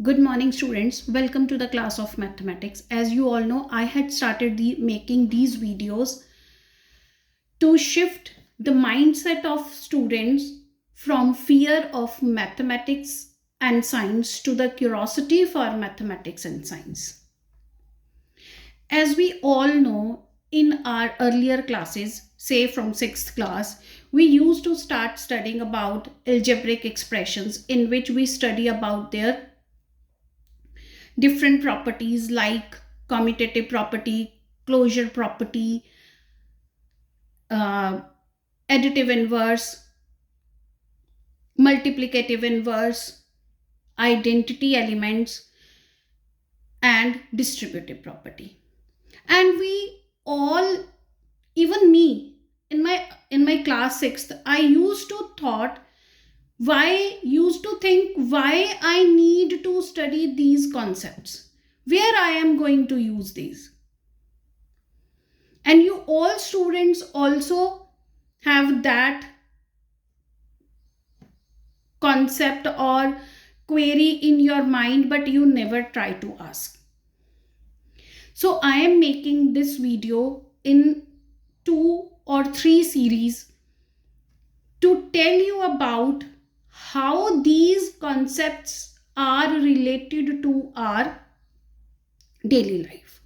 Good morning, students. Welcome to the class of mathematics. As you all know, I had started making these videos to shift the mindset of students from fear of mathematics and science to the curiosity for mathematics and science. As we all know, in our earlier classes, say from 6th class, we used to start studying about algebraic expressions, in which we study about their different properties like commutative property, closure property, uh, additive inverse, multiplicative inverse, identity elements, and distributive property. And we all, even me, in my class 6th, I used to think why I need to study these concepts, where I am going to use these. And you all students also have that concept or query in your mind, but you never try to ask. So I am making this video in 2 or 3 series to tell you about how these concepts are related to our daily life.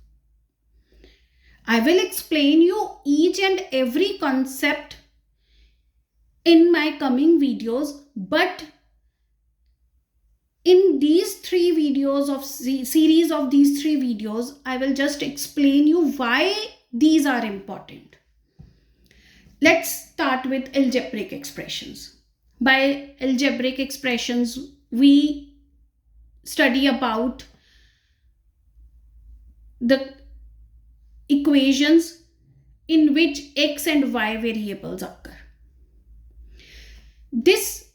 I will explain you each and every concept in my coming videos, but in these 3 videos of series of these 3 videos, I will just explain you why these are important. Let's start with algebraic expressions. By algebraic expressions, we study about the equations in which x and y variables occur. These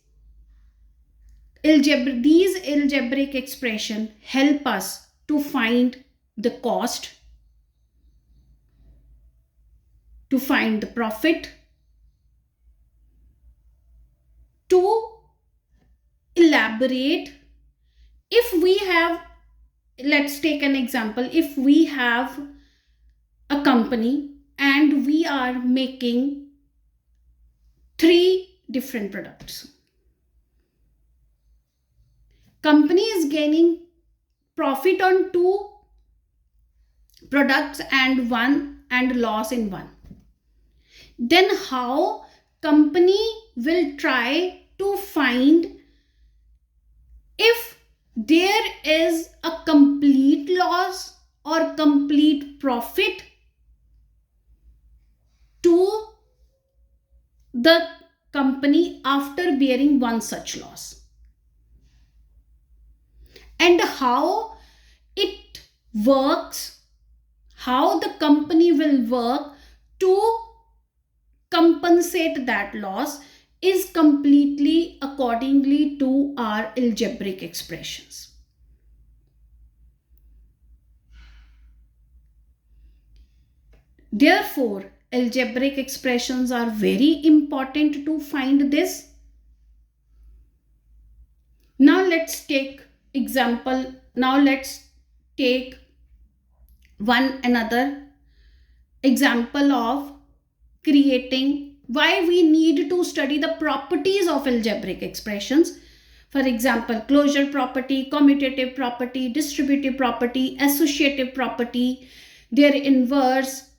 algebraic expressions help us to find the cost, to find the profit, to elaborate. If we have, let's take an example, if we have a company and we are making 3 different products. Company is gaining profit on 2 products and loss in 1. Then how company will try to find if there is a complete loss or complete profit to the company after bearing one such loss, and how it works, how the company will work to compensate that loss is completely accordingly to our algebraic expressions. Therefore, algebraic expressions are very important to find this. Now let's take example. Now let's take one another example of creating why we need to study the properties of algebraic expressions. For example, closure property, commutative property, distributive property, associative property, their inverse,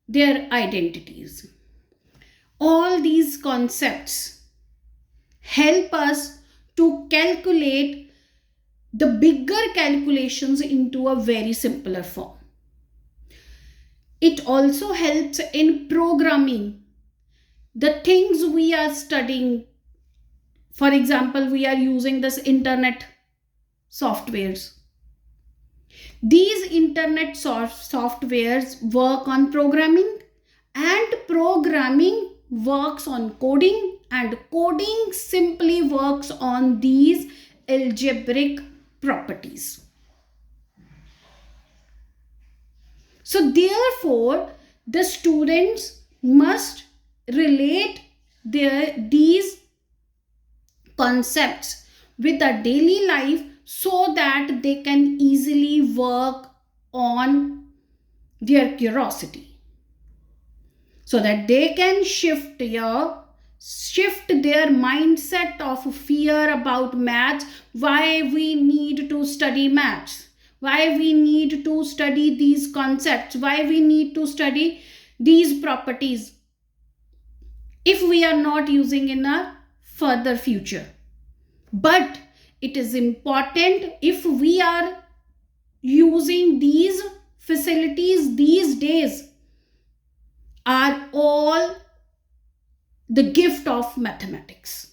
their identities. All these concepts help us to calculate the bigger calculations into a very simpler form. It also helps in programming the things we are studying. For example, we are using this internet softwares. These internet softwares work on programming, and programming works on coding, and coding simply works on these algebraic properties. So therefore, the students must relate these concepts with the daily life so that they can easily work on their curiosity, so that they can shift their mindset of fear about maths, why we need to study maths, why we need to study these concepts, why we need to study these properties if we are not using in our further future. But it is important, if we are using these facilities these days, are all the gift of mathematics.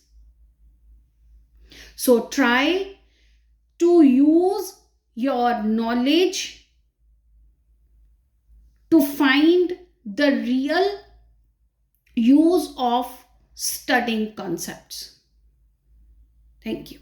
So try to use your knowledge to find the real use of studying concepts. Thank you.